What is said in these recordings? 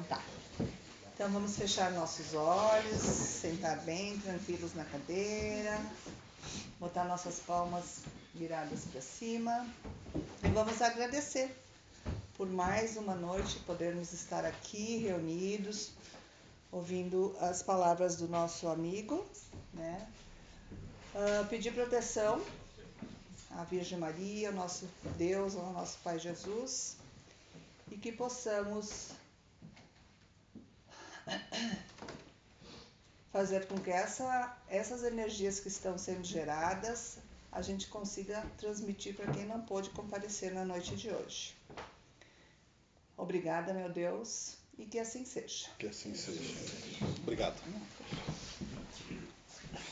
Então tá. Então vamos fechar nossos olhos, sentar bem tranquilos na cadeira, botar nossas palmas viradas para cima e vamos agradecer por mais uma noite podermos estar aqui reunidos, ouvindo as palavras do nosso amigo, né? Pedir proteção à Virgem Maria, ao nosso Deus, ao nosso Pai Jesus, e que possamos fazer com que essas energias que estão sendo geradas, a gente consiga transmitir para quem não pôde comparecer na noite de hoje. Obrigada, meu Deus, e que assim seja. Que assim seja. Obrigado.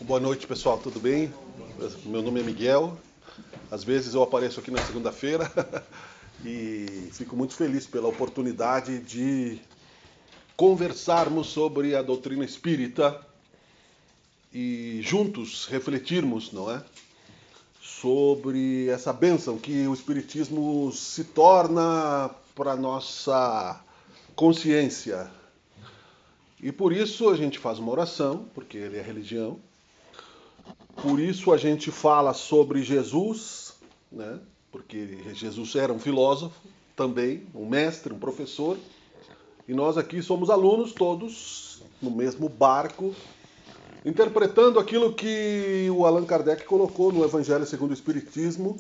Boa noite, pessoal, tudo bem? Meu nome é Miguel. Às vezes eu apareço aqui na segunda-feira e fico muito feliz pela oportunidade de conversarmos sobre a doutrina espírita e juntos refletirmos, não é? Sobre essa bênção que o espiritismo se torna para a nossa consciência. E por isso a gente faz uma oração, porque ele é religião. Por isso a gente fala sobre Jesus, né? Porque Jesus era um filósofo também, um mestre, um professor. E nós aqui somos alunos todos no mesmo barco, interpretando aquilo que o Allan Kardec colocou no Evangelho segundo o Espiritismo,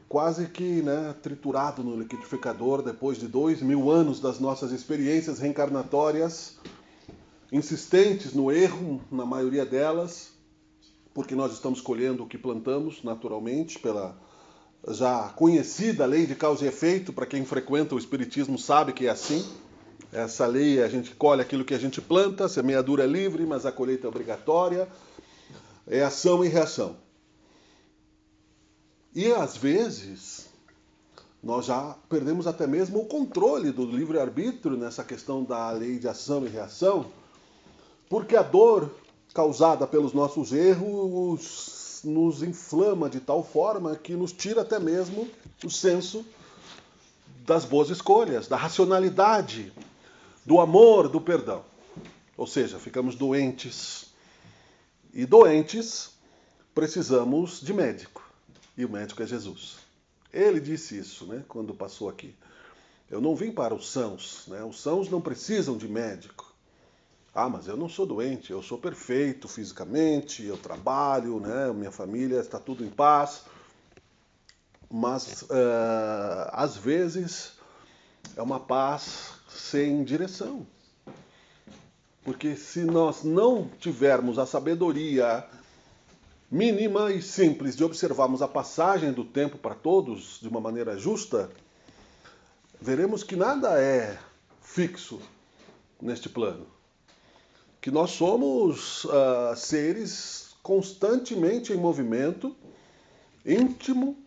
quase que, né, triturado no liquidificador depois de 2000 anos das nossas experiências reencarnatórias, insistentes no erro, na maioria delas, porque nós estamos colhendo o que plantamos, naturalmente, pela já conhecida lei de causa e efeito. Para quem frequenta o Espiritismo sabe que é assim. Essa lei, a gente colhe aquilo que a gente planta, a semeadura é livre, mas a colheita é obrigatória, é ação e reação. E às vezes, nós já perdemos até mesmo o controle do livre-arbítrio nessa questão da lei de ação e reação, porque a dor causada pelos nossos erros nos inflama de tal forma que nos tira até mesmo o senso das boas escolhas, da racionalidade, do amor, do perdão. Ou seja, ficamos doentes. E doentes precisamos de médico. E o médico é Jesus. Ele disse isso, né, quando passou aqui. Eu não vim para os sãos, né? Os sãos não precisam de médico. Ah, mas eu não sou doente, eu sou perfeito fisicamente, eu trabalho, né? Minha família está tudo em paz. Mas, às vezes, é uma paz sem direção. Porque se nós não tivermos a sabedoria mínima e simples de observarmos a passagem do tempo para todos de uma maneira justa, veremos que nada é fixo neste plano. Que nós somos seres constantemente em movimento, íntimo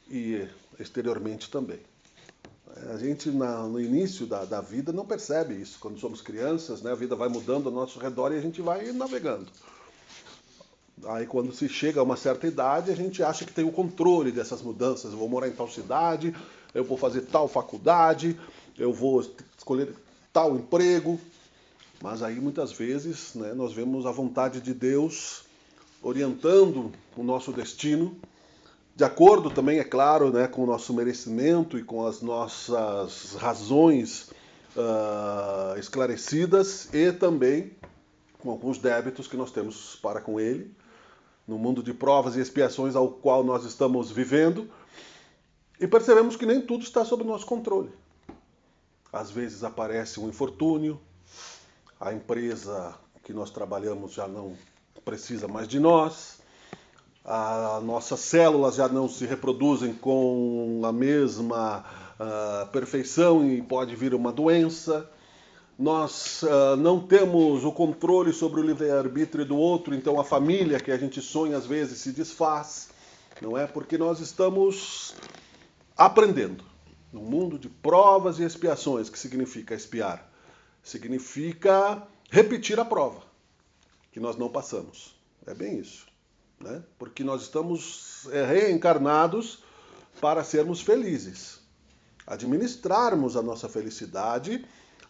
e exteriormente também. A gente, no início da vida, não percebe isso. Quando somos crianças, né, a vida vai mudando ao nosso redor e a gente vai navegando. Aí, quando se chega a uma certa idade, a gente acha que tem o controle dessas mudanças. Eu vou morar em tal cidade, eu vou fazer tal faculdade, eu vou escolher tal emprego. Mas aí, muitas vezes, né, nós vemos a vontade de Deus orientando o nosso destino, de acordo também, é claro, né, com o nosso merecimento e com as nossas razões esclarecidas e também com alguns débitos que nós temos para com Ele, no mundo de provas e expiações ao qual nós estamos vivendo, e percebemos que nem tudo está sob nosso controle. Às vezes aparece um infortúnio, a empresa que nós trabalhamos já não precisa mais de nós, as nossas células já não se reproduzem com a mesma perfeição e pode vir uma doença. Nós não temos o controle sobre o livre-arbítrio do outro, então a família que a gente sonha às vezes se desfaz, não é? Porque nós estamos aprendendo no mundo de provas e expiações. Que significa expiar? Significa repetir a prova que nós não passamos. É bem isso, né? Porque nós estamos reencarnados para sermos felizes. administrarmos a nossa felicidade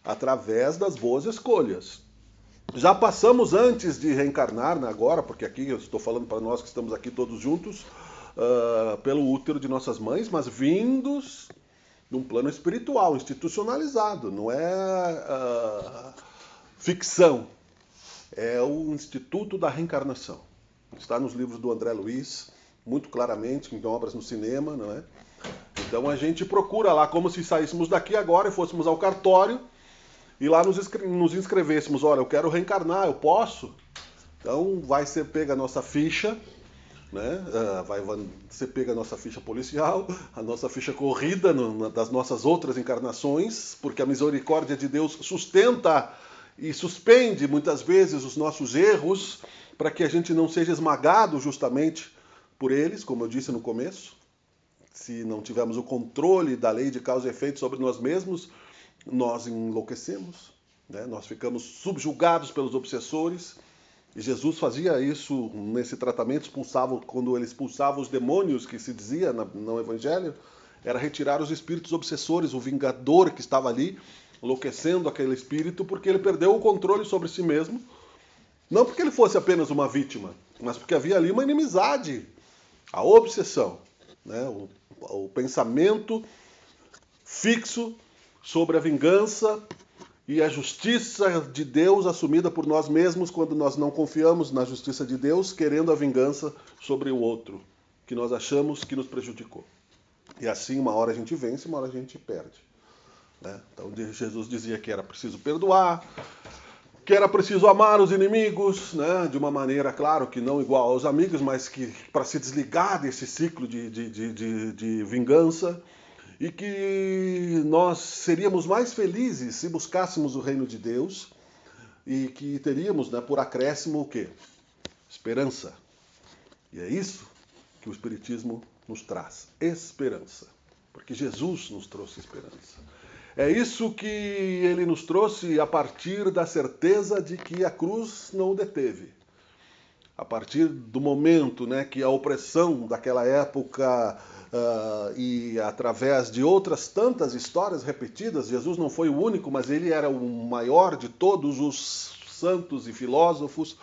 através das boas escolhas. Já passamos antes de reencarnar, né, agora, porque aqui eu estou falando para nós que estamos aqui todos juntos, pelo útero de nossas mães, mas vindos de um plano espiritual, institucionalizado, não é ficção, é o Instituto da Reencarnação. Está nos livros do André Luiz, muito claramente, em obras no cinema, não é? Então a gente procura lá como se saíssemos daqui agora e fôssemos ao cartório e lá nos inscrevêssemos, olha, eu quero reencarnar, eu posso? Então vai ser pega a nossa ficha, né? Vai ser pega a nossa ficha policial, a nossa ficha corrida das nossas outras encarnações, porque a misericórdia de Deus sustenta e suspende muitas vezes os nossos erros para que a gente não seja esmagado justamente por eles, como eu disse no começo. Se não tivermos o controle da lei de causa e efeito sobre nós mesmos, nós enlouquecemos, né? Nós ficamos subjugados pelos obsessores. E Jesus fazia isso nesse tratamento, quando ele expulsava os demônios, que se dizia no Evangelho, era retirar os espíritos obsessores, o vingador que estava ali, enlouquecendo aquele espírito, porque ele perdeu o controle sobre si mesmo, não porque ele fosse apenas uma vítima, mas porque havia ali uma inimizade, a obsessão, né? O pensamento fixo sobre a vingança e a justiça de Deus assumida por nós mesmos quando nós não confiamos na justiça de Deus, querendo a vingança sobre o outro, que nós achamos que nos prejudicou. E assim, uma hora a gente vence, uma hora a gente perde, né? Então Jesus dizia que era preciso perdoar, que era preciso amar os inimigos, né? De uma maneira, claro, que não igual aos amigos, mas que para se desligar desse ciclo de vingança, e que nós seríamos mais felizes se buscássemos o reino de Deus e que teríamos, né, por acréscimo, o quê? Esperança. E é isso que o Espiritismo nos traz, esperança. Porque Jesus nos trouxe esperança. É isso que ele nos trouxe a partir da certeza de que a cruz não o deteve. A partir do momento, né, que a opressão daquela época e através de outras tantas histórias repetidas, Jesus não foi o único, mas ele era o maior de todos os santos e filósofos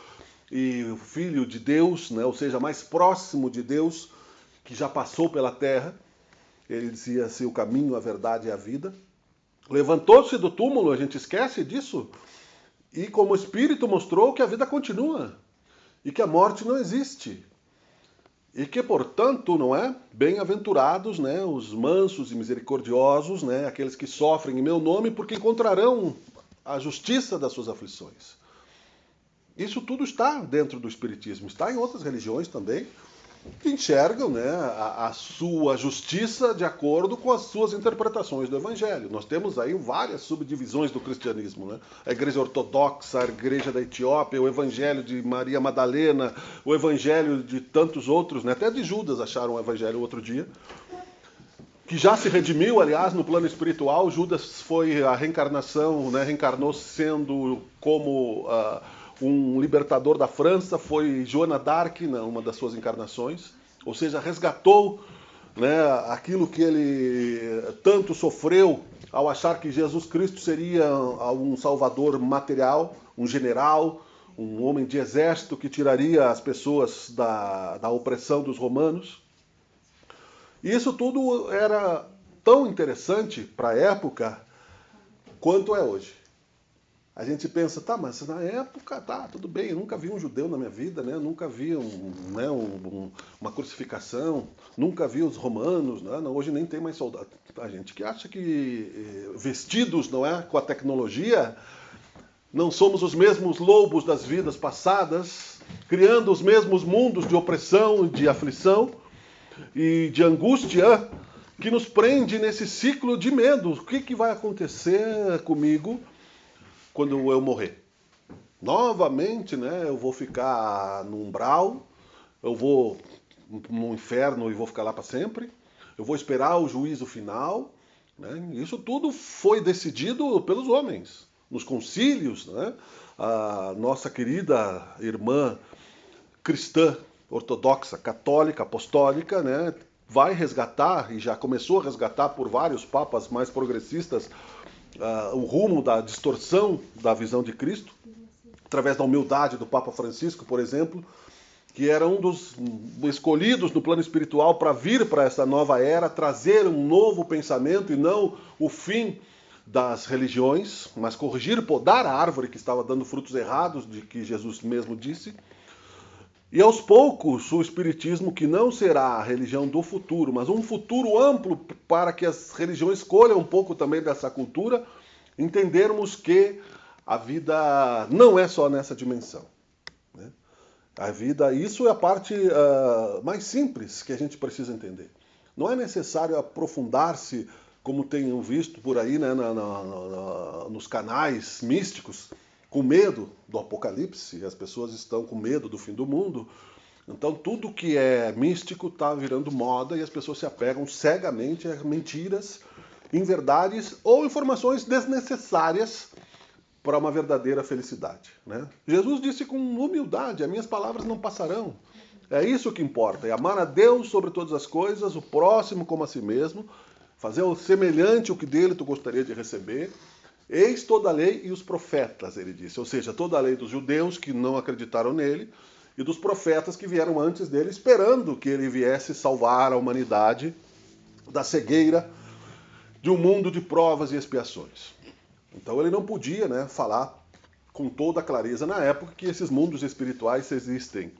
e o Filho de Deus, né, ou seja, mais próximo de Deus, que já passou pela terra. Ele dizia assim, o caminho, a verdade e a vida. Levantou-se do túmulo, a gente esquece disso, e como Espírito mostrou que a vida continua e que a morte não existe. E que, portanto, não é? Bem-aventurados, né, os mansos e misericordiosos, né, aqueles que sofrem em meu nome, porque encontrarão a justiça das suas aflições. Isso tudo está dentro do Espiritismo, está em outras religiões também, que enxergam, né, a sua justiça de acordo com as suas interpretações do Evangelho. Nós temos aí várias subdivisões do cristianismo, né? A Igreja Ortodoxa, a Igreja da Etiópia, o Evangelho de Maria Madalena, o Evangelho de tantos outros, né? Até de Judas acharam o Evangelho outro dia, que já se redimiu, aliás, no plano espiritual. Judas foi a reencarnação, né? Reencarnou sendo como um libertador da França, foi Joana d'Arc, uma das suas encarnações, ou seja, resgatou, né, aquilo que ele tanto sofreu ao achar que Jesus Cristo seria um salvador material, um general, um homem de exército que tiraria as pessoas da opressão dos romanos. E isso tudo era tão interessante para a época quanto é hoje. A gente pensa, tá, mas na época, tá, tudo bem, eu nunca vi um judeu na minha vida, né? Nunca vi uma crucificação, nunca vi os romanos, né? Não, hoje nem tem mais soldado. A gente que acha que vestidos, não é, com a tecnologia, não somos os mesmos lobos das vidas passadas, criando os mesmos mundos de opressão, de aflição e de angústia que nos prende nesse ciclo de medo. O que vai acontecer comigo quando eu morrer? Novamente, né, eu vou ficar no umbral, eu vou no inferno e vou ficar lá para sempre, eu vou esperar o juízo final, né? Isso tudo foi decidido pelos homens, nos concílios, né? A nossa querida irmã cristã, ortodoxa, católica, apostólica, né, vai resgatar, e já começou a resgatar por vários papas mais progressistas, o rumo da distorção da visão de Cristo, através da humildade do Papa Francisco, por exemplo, que era um dos escolhidos no plano espiritual para vir para essa nova era, trazer um novo pensamento e não o fim das religiões, mas corrigir, podar a árvore que estava dando frutos errados, de que Jesus mesmo disse. E aos poucos, o Espiritismo, que não será a religião do futuro, mas um futuro amplo para que as religiões escolham um pouco também dessa cultura, entendermos que a vida não é só nessa dimensão. Né? A vida, isso é a parte mais simples que a gente precisa entender. Não é necessário aprofundar-se, como tenho visto por aí, né, nos canais místicos, com medo do apocalipse, as pessoas estão com medo do fim do mundo. Então tudo que é místico está virando moda e as pessoas se apegam cegamente a mentiras, inverdades ou informações desnecessárias para uma verdadeira felicidade. Né? Jesus disse com humildade, as minhas palavras não passarão. É isso que importa, é amar a Deus sobre todas as coisas, o próximo como a si mesmo, fazer o semelhante o que dele tu gostaria de receber. Eis toda a lei e os profetas, ele disse. Ou seja, toda a lei dos judeus que não acreditaram nele e dos profetas que vieram antes dele, esperando que ele viesse salvar a humanidade da cegueira de um mundo de provas e expiações. Então ele não podia, né, falar com toda a clareza na época que esses mundos espirituais existem.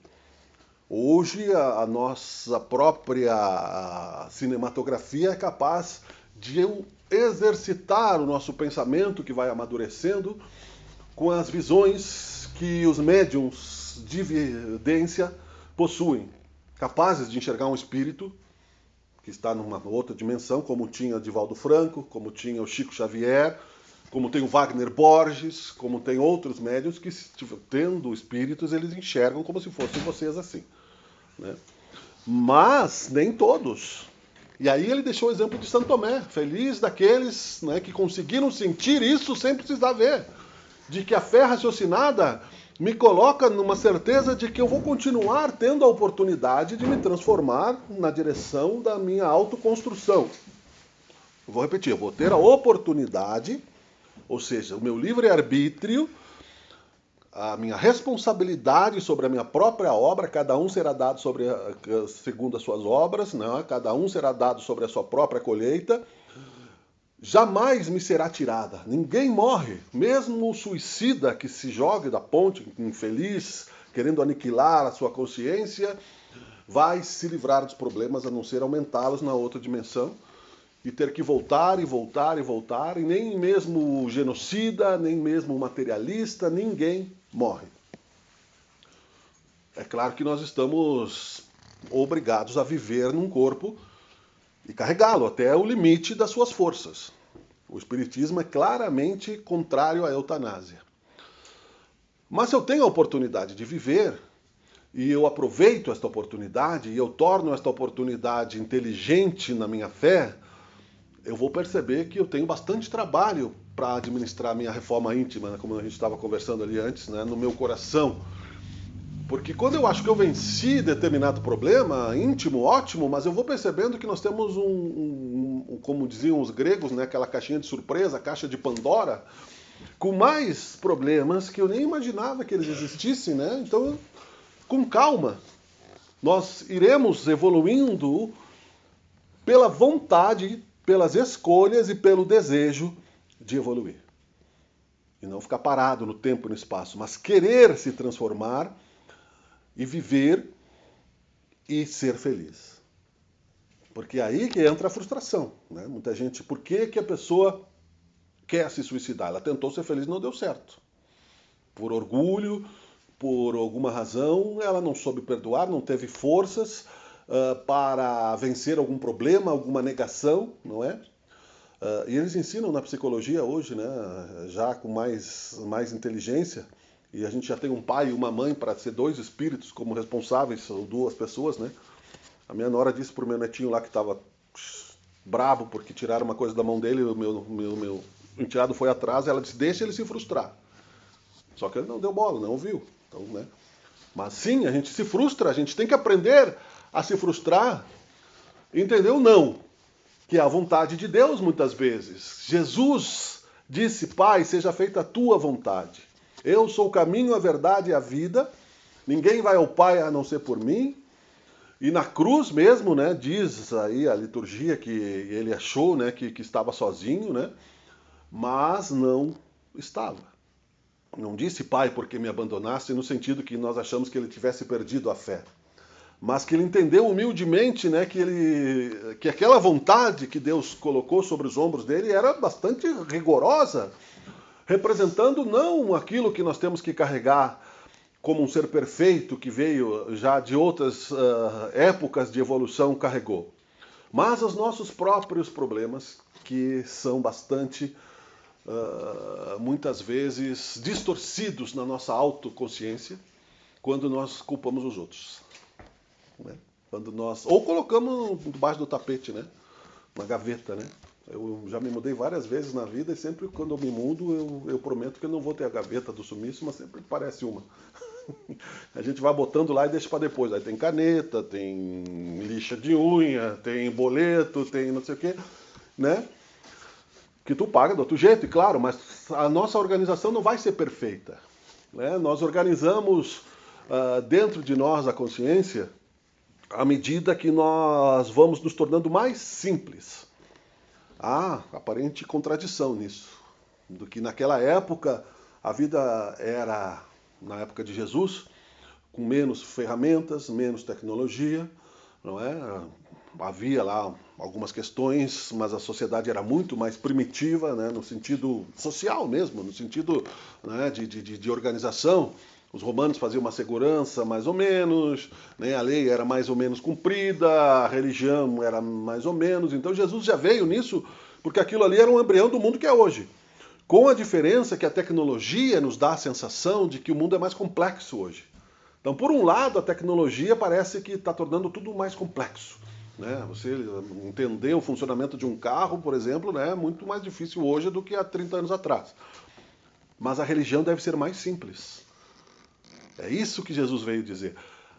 Hoje a nossa própria cinematografia é capaz de exercitar o nosso pensamento que vai amadurecendo com as visões que os médiums de evidência possuem, capazes de enxergar um espírito que está numa outra dimensão, como tinha Divaldo Franco, como tinha o Chico Xavier, como tem o Wagner Borges, como tem outros médiums que, tendo espíritos, eles enxergam como se fossem vocês assim. Né? Mas nem todos. E aí ele deixou o exemplo de Santo Tomé, feliz daqueles, né, que conseguiram sentir isso sem precisar ver. De que a fé raciocinada me coloca numa certeza de que eu vou continuar tendo a oportunidade de me transformar na direção da minha autoconstrução. Eu vou repetir, eu vou ter a oportunidade, ou seja, o meu livre-arbítrio, a minha responsabilidade sobre a minha própria obra, cada um será dado segundo as suas obras, né? Cada um será dado sobre a sua própria colheita, jamais me será tirada. Ninguém morre, mesmo o suicida que se jogue da ponte, infeliz, querendo aniquilar a sua consciência, vai se livrar dos problemas, a não ser aumentá-los na outra dimensão, e ter que voltar e voltar e voltar, e nem mesmo o genocida, nem mesmo o materialista, ninguém morre. É claro que nós estamos obrigados a viver num corpo e carregá-lo até o limite das suas forças. O Espiritismo é claramente contrário à eutanásia. Mas se eu tenho a oportunidade de viver, e eu aproveito esta oportunidade, e eu torno esta oportunidade inteligente na minha fé, eu vou perceber que eu tenho bastante trabalho para administrar a minha reforma íntima, né, como a gente estava conversando ali antes, né, no meu coração. Porque quando eu acho que eu venci determinado problema íntimo, ótimo, mas eu vou percebendo que nós temos como diziam os gregos, né, aquela caixinha de surpresa, a caixa de Pandora, com mais problemas que eu nem imaginava que eles existissem, né? Então, com calma, nós iremos evoluindo pela vontade, pelas escolhas e pelo desejo de evoluir. E não ficar parado no tempo e no espaço, mas querer se transformar e viver e ser feliz. Porque é aí que entra a frustração. Né? Muita gente, por que a pessoa quer se suicidar? Ela tentou ser feliz e não deu certo. Por orgulho, por alguma razão, ela não soube perdoar, não teve forças para vencer algum problema, alguma negação, não é? E eles ensinam na psicologia hoje, né, já com mais inteligência, e a gente já tem um pai e uma mãe para ser dois espíritos como responsáveis, ou duas pessoas, né? A minha nora disse pro meu netinho lá que estava brabo porque tiraram uma coisa da mão dele, o meu enteado foi atrás, ela disse, deixa ele se frustrar. Só que ele não deu bola, não ouviu. Então, né? Mas sim, a gente se frustra, a gente tem que aprender a se frustrar entendeu não, que é a vontade de Deus muitas vezes. Jesus disse, Pai, seja feita a tua vontade. Eu sou o caminho, a verdade e a vida. Ninguém vai ao Pai a não ser por mim. E na cruz mesmo, né, diz aí a liturgia que ele achou, né, que estava sozinho, né, mas não estava. Não disse, Pai, porque me abandonaste, no sentido que nós achamos que ele tivesse perdido a fé. Mas que ele entendeu humildemente, né, que aquela vontade que Deus colocou sobre os ombros dele era bastante rigorosa, representando não aquilo que nós temos que carregar como um ser perfeito que veio já de outras épocas de evolução carregou, mas os nossos próprios problemas, que são bastante, muitas vezes, distorcidos na nossa autoconsciência, quando nós culpamos os outros. Né? Quando nós, ou colocamos debaixo do tapete, né? Na gaveta, né? Eu já me mudei várias vezes na vida e sempre quando eu me mudo eu prometo que eu não vou ter a gaveta do sumiço, mas sempre parece uma. A gente vai botando lá e deixa para depois. Aí tem caneta, tem lixa de unha, tem boleto, tem não sei o quê, né? Que tu paga do outro jeito, e claro, mas a nossa organização não vai ser perfeita. Né? Nós organizamos dentro de nós a consciência à medida que nós vamos nos tornando mais simples. Há aparente contradição nisso, do que naquela época a vida era, na época de Jesus, com menos ferramentas, menos tecnologia, não é? Havia lá algumas questões, mas a sociedade era muito mais primitiva, né, no sentido social mesmo, no sentido, né, de organização. Os romanos faziam uma segurança mais ou menos, né, a lei era mais ou menos cumprida, a religião era mais ou menos. Então Jesus já veio nisso, porque aquilo ali era um embrião do mundo que é hoje. Com a diferença que a tecnologia nos dá a sensação de que o mundo é mais complexo hoje. Então, por um lado, a tecnologia parece que está tornando tudo mais complexo. Né? Você entender o funcionamento de um carro, por exemplo, né, é muito mais difícil hoje do que há 30 anos atrás. Mas a religião deve ser mais simples. É isso que Jesus veio dizer.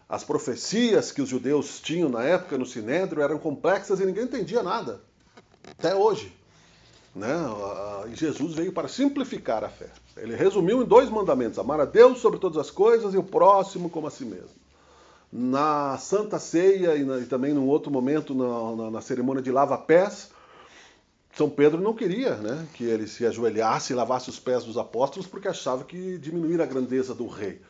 As profecias que os judeus tinham na época no Sinédrio eram complexas e ninguém entendia nada. Até hoje. Né? E Jesus veio para simplificar a fé. Ele resumiu em 2 mandamentos: amar a Deus sobre todas as coisas e o próximo como a si mesmo. Na Santa Ceia e também num outro momento na cerimônia de lava-pés, São Pedro não queria, né, que ele se ajoelhasse e lavasse os pés dos apóstolos porque achava que diminuía a grandeza do rei.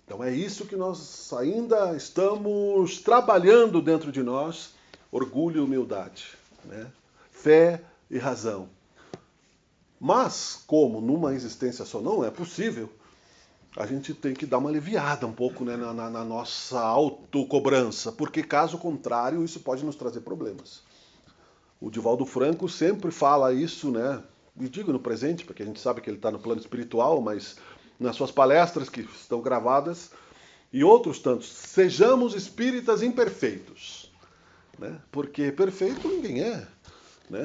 Então é isso que nós ainda estamos trabalhando dentro de nós: orgulho e humildade, né? Fé e razão. Mas, como numa existência só não é possível, a gente tem que dar uma aliviada um pouco, né, na nossa autocobrança, porque caso contrário isso pode nos trazer problemas. O Divaldo Franco sempre fala isso, né? E digo no presente, porque a gente sabe que ele está no plano espiritual, mas nas suas palestras que estão gravadas, e outros tantos, sejamos espíritas imperfeitos. Né? Porque perfeito ninguém é. Né?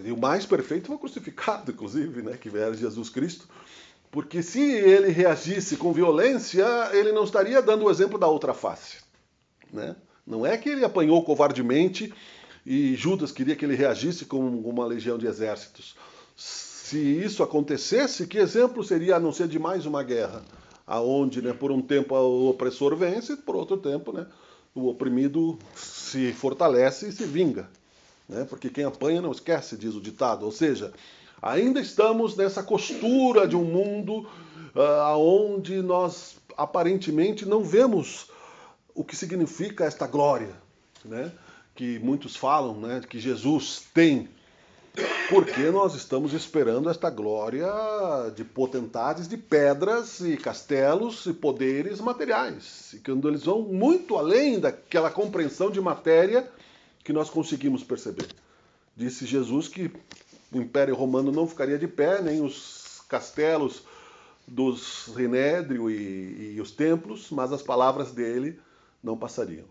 E o mais perfeito foi crucificado, inclusive, né? Que era Jesus Cristo. Porque se ele reagisse com violência, ele não estaria dando o exemplo da outra face. Né? Não é que ele apanhou covardemente e Judas queria que ele reagisse com uma legião de exércitos. Se isso acontecesse, que exemplo seria a não ser de mais uma guerra, aonde, né, por um tempo o opressor vence, por outro tempo, né, o oprimido se fortalece e se vinga. Né? Porque quem apanha não esquece, diz o ditado. Ou seja, ainda estamos nessa costura de um mundo onde nós aparentemente não vemos o que significa esta glória, né? Que muitos falam, né, que Jesus tem, porque nós estamos esperando esta glória de potentades, de pedras e castelos e poderes materiais, e quando eles vão muito além daquela compreensão de matéria que nós conseguimos perceber. Disse Jesus que o Império Romano não ficaria de pé, nem os castelos dos Sinédrio e os templos, mas as palavras dele não passariam.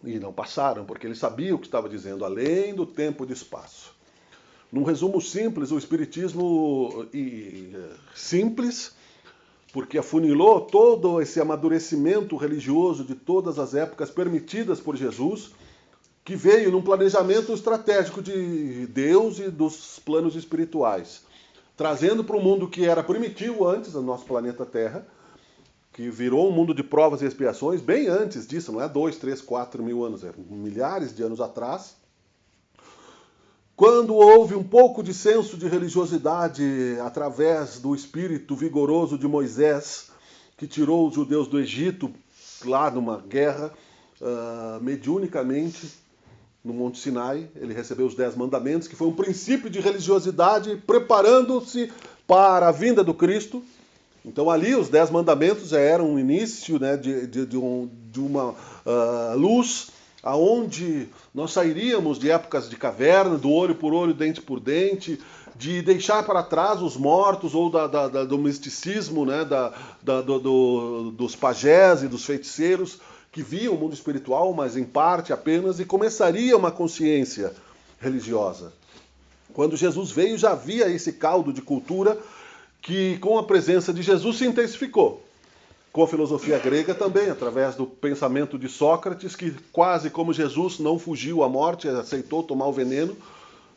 E não passaram, porque ele sabia o que estava dizendo, além do tempo e do espaço. Num resumo simples, o Espiritismo simples, porque afunilou todo esse amadurecimento religioso de todas as épocas permitidas por Jesus, que veio num planejamento estratégico de Deus e dos planos espirituais, trazendo para um mundo que era primitivo antes do nosso planeta Terra, que virou um mundo de provas e expiações bem antes disso, não é 2, 3, 4 mil anos, é milhares de anos atrás. Quando houve um pouco de senso de religiosidade através do espírito vigoroso de Moisés, que tirou os judeus do Egito, lá numa guerra, mediunicamente, no Monte Sinai, ele recebeu os 10 mandamentos, que foi um princípio de religiosidade, preparando-se para a vinda do Cristo. Então ali os 10 mandamentos já eram um início, né, de uma luz aonde nós sairíamos de épocas de caverna, do olho por olho, dente por dente, de deixar para trás os mortos ou do misticismo, né, dos pajés e dos feiticeiros que viam o mundo espiritual, mas em parte apenas, e começaria uma consciência religiosa. Quando Jesus veio, já havia esse caldo de cultura que com a presença de Jesus se intensificou. Com a filosofia grega também, através do pensamento de Sócrates, que quase como Jesus não fugiu à morte, aceitou tomar o veneno,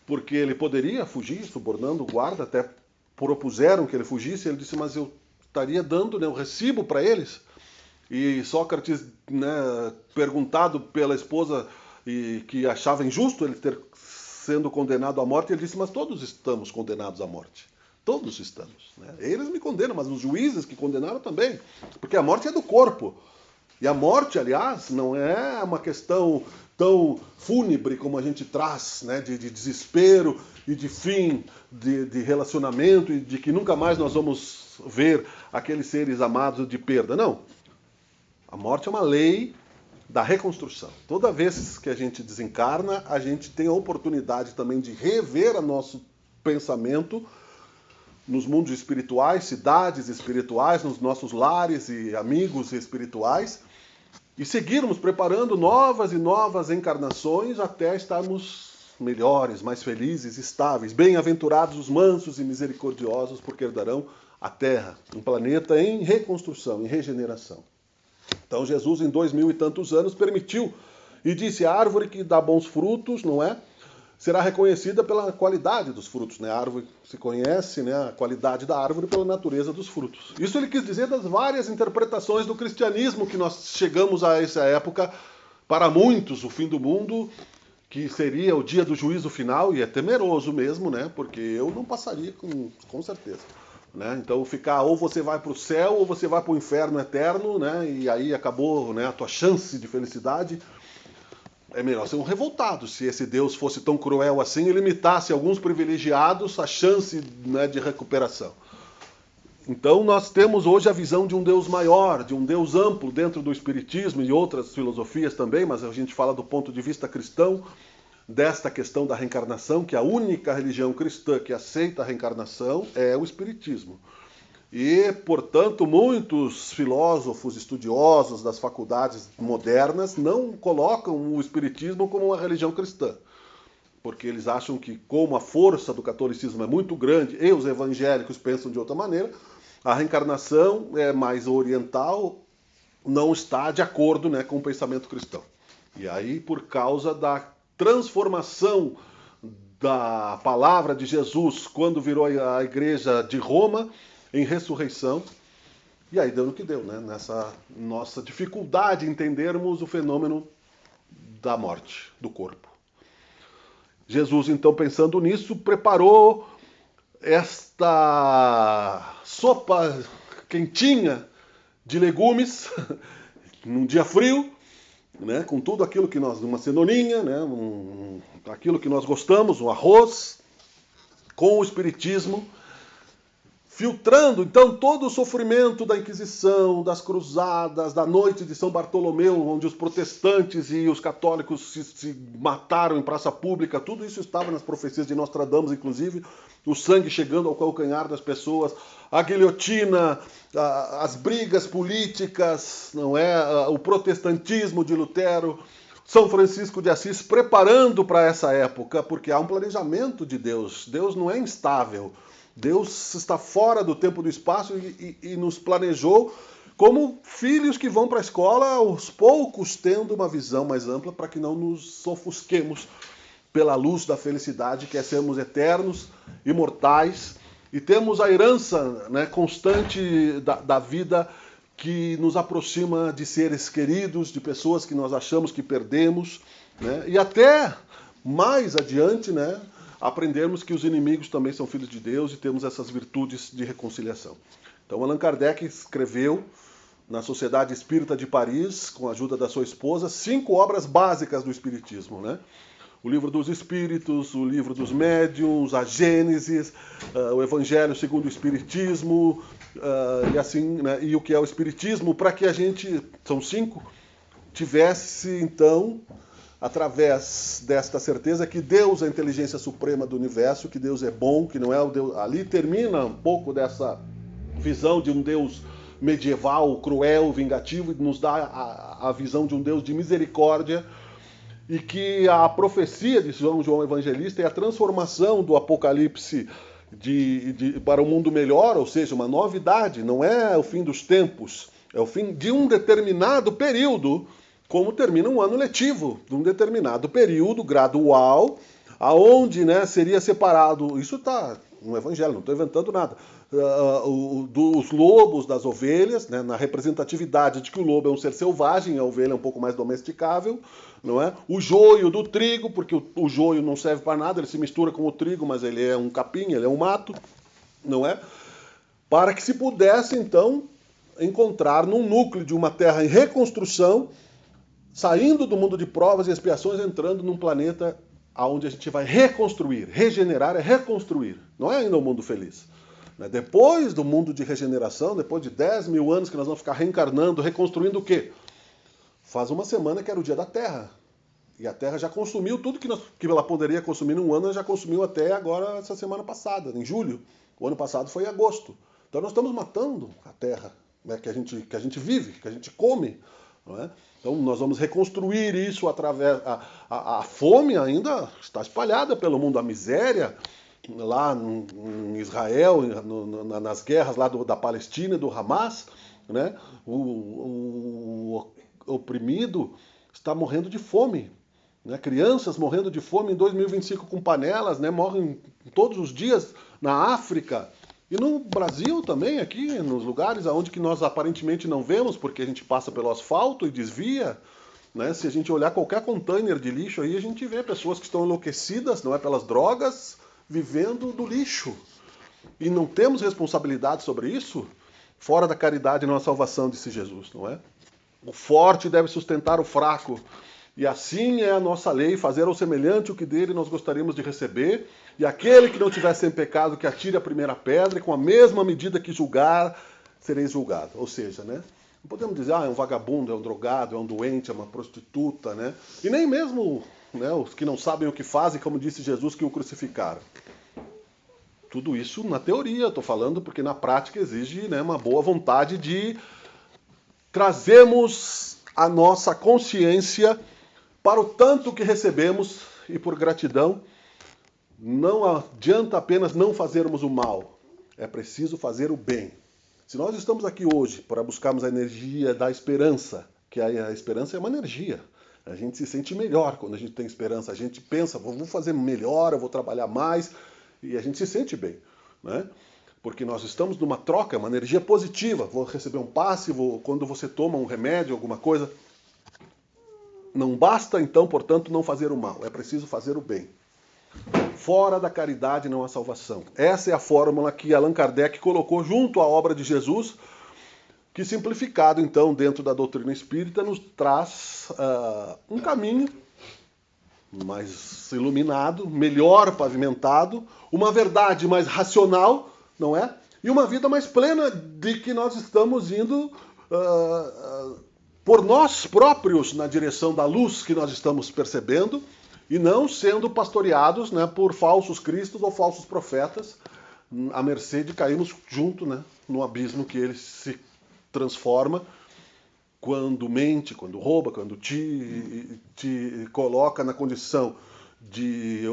porque ele poderia fugir, subornando o guarda, até propuseram que ele fugisse, ele disse, mas eu estaria dando, né, o recibo para eles. E Sócrates, né, perguntado pela esposa e que achava injusto ele ter sendo condenado à morte, ele disse, mas todos estamos condenados à morte. Todos estamos. Né? Eles me condenam, mas os juízes que condenaram também. Porque a morte é do corpo. E a morte, aliás, não é uma questão tão fúnebre como a gente traz, né? de desespero e de fim de relacionamento e de que nunca mais nós vamos ver aqueles seres amados de perda. Não. A morte é uma lei da reconstrução. Toda vez que a gente desencarna, a gente tem a oportunidade também de rever o nosso pensamento nos mundos espirituais, cidades espirituais, nos nossos lares e amigos espirituais, e seguirmos preparando novas e novas encarnações até estarmos melhores, mais felizes, estáveis. Bem-aventurados os mansos e misericordiosos, porque herdarão a terra, um planeta em reconstrução, em regeneração. Então Jesus, em 2000 e tantos anos, permitiu e disse, a árvore que dá bons frutos, não é? Será reconhecida pela qualidade dos frutos. Né? A árvore se conhece, né, a qualidade da árvore pela natureza dos frutos. Isso ele quis dizer das várias interpretações do cristianismo que nós chegamos a essa época, para muitos, o fim do mundo, que seria o dia do juízo final, e é temeroso mesmo, né, porque eu não passaria com certeza. Né? Então ficar ou você vai para o céu ou você vai para o inferno eterno, né, e aí acabou, né, a tua chance de felicidade. É melhor ser um revoltado, se esse Deus fosse tão cruel assim e limitasse alguns privilegiados a chance, né, de recuperação. Então nós temos hoje a visão de um Deus maior, de um Deus amplo dentro do Espiritismo e outras filosofias também, mas a gente fala do ponto de vista cristão, desta questão da reencarnação, que a única religião cristã que aceita a reencarnação é o Espiritismo. E, portanto, muitos filósofos estudiosos das faculdades modernas não colocam o Espiritismo como uma religião cristã. Porque eles acham que, como a força do catolicismo é muito grande e os evangélicos pensam de outra maneira, a reencarnação é mais oriental, não está de acordo, né, com o pensamento cristão. E aí, por causa da transformação da palavra de Jesus, quando virou a igreja de Roma, em ressurreição, e aí deu no que deu, né? Nessa nossa dificuldade em entendermos o fenômeno da morte do corpo. Jesus, então, pensando nisso, preparou esta sopa quentinha de legumes, num dia frio, né? Com tudo aquilo que nós, uma cenourinha, né? Aquilo que nós gostamos, um arroz, com o Espiritismo, filtrando, então, todo o sofrimento da Inquisição, das Cruzadas, da noite de São Bartolomeu, onde os protestantes e os católicos se mataram em praça pública, tudo isso estava nas profecias de Nostradamus, inclusive, o sangue chegando ao calcanhar das pessoas, a guilhotina, as brigas políticas, não é? O protestantismo de Lutero, São Francisco de Assis preparando para essa época, porque há um planejamento de Deus. Deus não é instável. Deus está fora do tempo e do espaço e nos planejou como filhos que vão para a escola, aos poucos tendo uma visão mais ampla para que não nos ofusquemos pela luz da felicidade, que é sermos eternos, imortais, e temos a herança, né, constante da vida que nos aproxima de seres queridos, de pessoas que nós achamos que perdemos, né, e até mais adiante, né, aprendermos que os inimigos também são filhos de Deus e temos essas virtudes de reconciliação. Então, Allan Kardec escreveu na Sociedade Espírita de Paris, com a ajuda da sua esposa, 5 obras básicas do Espiritismo, né? O Livro dos Espíritos, o Livro dos Médiuns, a Gênesis, o Evangelho segundo o Espiritismo, e assim, né? E o que é o Espiritismo, para que a gente, são 5, tivesse, então, através desta certeza que Deus é a inteligência suprema do universo, que Deus é bom, que não é o Deus... Ali termina um pouco dessa visão de um Deus medieval, cruel, vingativo, e nos dá a visão de um Deus de misericórdia, e que a profecia de São João Evangelista é a transformação do Apocalipse para um mundo melhor, ou seja, uma novidade, não é o fim dos tempos, é o fim de um determinado período, como termina um ano letivo, de um determinado período gradual, aonde, né, seria separado, isso está no Evangelho, não estou inventando nada, dos lobos, das ovelhas, né, na representatividade de que o lobo é um ser selvagem, a ovelha é um pouco mais domesticável, não é? O joio do trigo, porque o joio não serve para nada, ele se mistura com o trigo, mas ele é um capim, ele é um mato, não é? Para que se pudesse, então, encontrar num núcleo de uma terra em reconstrução, saindo do mundo de provas e expiações, entrando num planeta onde a gente vai reconstruir. Regenerar é reconstruir, não é ainda um mundo feliz. Depois do mundo de regeneração, depois de 10 mil anos que nós vamos ficar reencarnando, reconstruindo o quê? Faz uma semana que era o dia da Terra. E a Terra já consumiu tudo que ela poderia consumir num ano, ela já consumiu até agora, essa semana passada, em julho. O ano passado foi em agosto. Então nós estamos matando a Terra, né, que a gente vive, que a gente come. Não é? Então nós vamos reconstruir isso através... A fome ainda está espalhada pelo mundo, a miséria lá em Israel, nas guerras lá da Palestina e do Hamas, né? O oprimido está morrendo de fome, né? Crianças morrendo de fome em 2025 com panelas, né? Morrem todos os dias na África e no Brasil também, aqui nos lugares onde que nós aparentemente não vemos, porque a gente passa pelo asfalto e desvia, né? Se a gente olhar qualquer container de lixo aí, a gente vê pessoas que estão enlouquecidas, não é, pelas drogas, vivendo do lixo. E não temos responsabilidade sobre isso? Fora da caridade não há salvação, disse Jesus, não é? O forte deve sustentar o fraco. E assim é a nossa lei, fazer ao semelhante o que dele nós gostaríamos de receber. E aquele que não tiver sem pecado, que atire a primeira pedra, e com a mesma medida que julgar, sereis julgado. Ou seja, né? Não podemos dizer, é um vagabundo, é um drogado, é um doente, é uma prostituta, né? E nem mesmo, né, os que não sabem o que fazem, como disse Jesus, que o crucificaram. Tudo isso na teoria, estou falando, porque na prática exige, né, uma boa vontade de trazermos a nossa consciência para o tanto que recebemos e por gratidão. Não adianta apenas não fazermos o mal, é preciso fazer o bem. Se nós estamos aqui hoje para buscarmos a energia da esperança, que a esperança é uma energia, a gente se sente melhor quando a gente tem esperança, a gente pensa, vou fazer melhor, eu vou trabalhar mais, e a gente se sente bem, né? Porque nós estamos numa troca, uma energia positiva. Vou receber um passe, quando você toma um remédio, alguma coisa. Não basta, então, portanto, não fazer o mal. É preciso fazer o bem. Fora da caridade não há salvação. Essa é a fórmula que Allan Kardec colocou junto à obra de Jesus, que simplificado, então, dentro da doutrina espírita, nos traz um caminho mais iluminado, melhor pavimentado, uma verdade mais racional, não é? E uma vida mais plena de que nós estamos indo por nós próprios na direção da luz que nós estamos percebendo e não sendo pastoreados, né, por falsos cristos ou falsos profetas, à mercê de cairmos junto, né, no abismo que ele se transforma quando mente, quando rouba, quando te coloca na condição de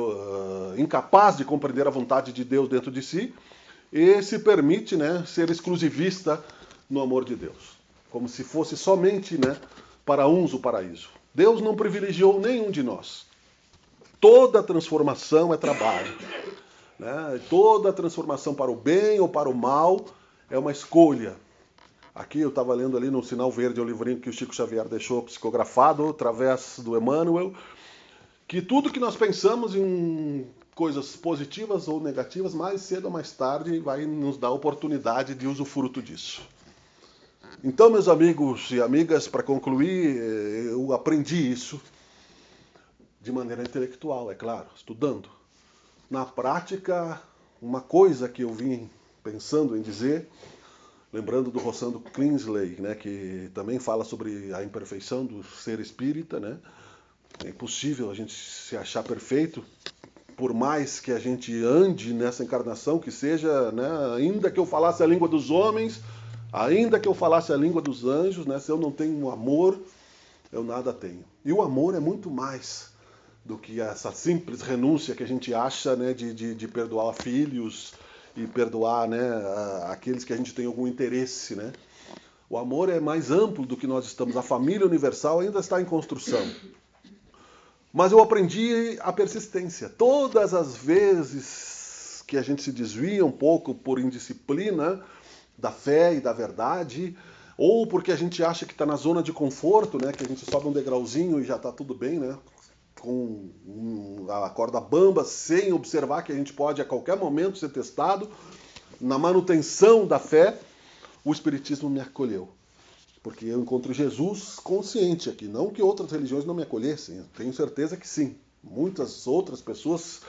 incapaz de compreender a vontade de Deus dentro de si, e se permite, né, ser exclusivista no amor de Deus. como se fosse somente, né, para uns o paraíso. Deus não privilegiou nenhum de nós. Toda transformação é trabalho, né? Toda transformação para o bem ou para o mal é uma escolha. Aqui eu estava lendo ali no sinal verde, o livrinho que o Chico Xavier deixou psicografado através do Emmanuel, que tudo que nós pensamos em coisas positivas ou negativas, mais cedo ou mais tarde vai nos dar a oportunidade de usufruto disso. Então, meus amigos e amigas, para concluir, eu aprendi isso de maneira intelectual, é claro, estudando. Na prática, uma coisa que eu vim pensando em dizer, lembrando do Rossando Kingsley, né, que também fala sobre a imperfeição do ser espírita, né? É impossível a gente se achar perfeito, por mais que a gente ande nessa encarnação, que seja, né, ainda que eu falasse a língua dos homens, ainda que eu falasse a língua dos anjos, né, se eu não tenho amor, eu nada tenho. E o amor é muito mais do que essa simples renúncia que a gente acha, né, de perdoar filhos e perdoar, né, aqueles que a gente tem algum interesse, né? O amor é mais amplo do que nós estamos. A família universal ainda está em construção. Mas eu aprendi a persistência. Todas as vezes que a gente se desvia um pouco por indisciplina da fé e da verdade, ou porque a gente acha que está na zona de conforto, né, que a gente sobe um degrauzinho e já está tudo bem, né, com a corda bamba, sem observar que a gente pode a qualquer momento ser testado, na manutenção da fé, o Espiritismo me acolheu. Porque eu encontro Jesus consciente aqui, não que outras religiões não me acolhessem, eu tenho certeza que sim. Muitas outras pessoas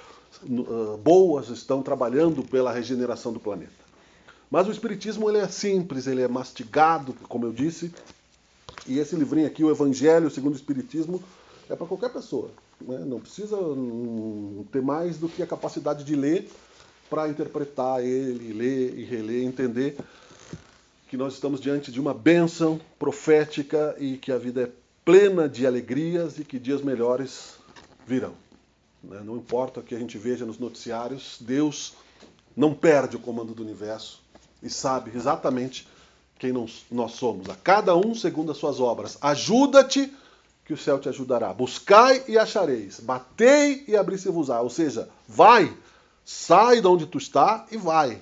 boas estão trabalhando pela regeneração do planeta. Mas o Espiritismo ele é simples, ele é mastigado, como eu disse, e esse livrinho aqui, o Evangelho segundo o Espiritismo, é para qualquer pessoa, né? Não precisa ter mais do que a capacidade de ler para interpretar ele, ler e reler, entender que nós estamos diante de uma bênção profética e que a vida é plena de alegrias e que dias melhores virão. Não importa o que a gente veja nos noticiários, Deus não perde o comando do universo e sabe exatamente quem nós somos. A cada um segundo as suas obras. Ajuda-te que o céu te ajudará. Buscai e achareis. Batei e abri-se-vos-á. Ou seja, vai, sai de onde tu está e vai.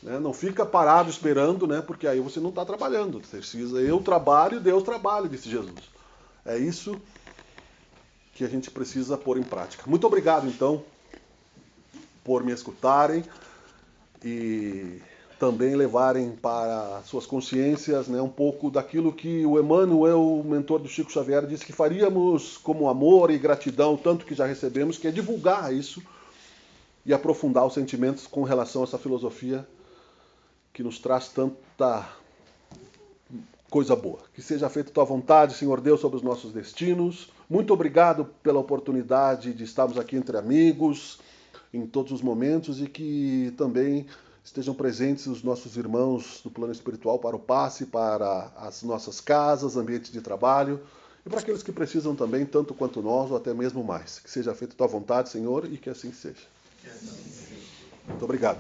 Não fica parado esperando, né? Porque aí você não está trabalhando. Você precisa, eu trabalho, Deus trabalha, disse Jesus. É isso que a gente precisa pôr em prática. Muito obrigado, então, por me escutarem e também levarem para suas consciências, né, um pouco daquilo que o Emmanuel, o mentor do Chico Xavier, disse que faríamos como amor e gratidão, tanto que já recebemos, que é divulgar isso e aprofundar os sentimentos com relação a essa filosofia que nos traz tanta coisa boa. Que seja feita a tua vontade, Senhor Deus, sobre os nossos destinos. Muito obrigado pela oportunidade de estarmos aqui entre amigos em todos os momentos e que também estejam presentes os nossos irmãos do plano espiritual para o passe, para as nossas casas, ambientes de trabalho e para aqueles que precisam também, tanto quanto nós, ou até mesmo mais. Que seja feita a tua vontade, Senhor, e que assim seja. Muito obrigado.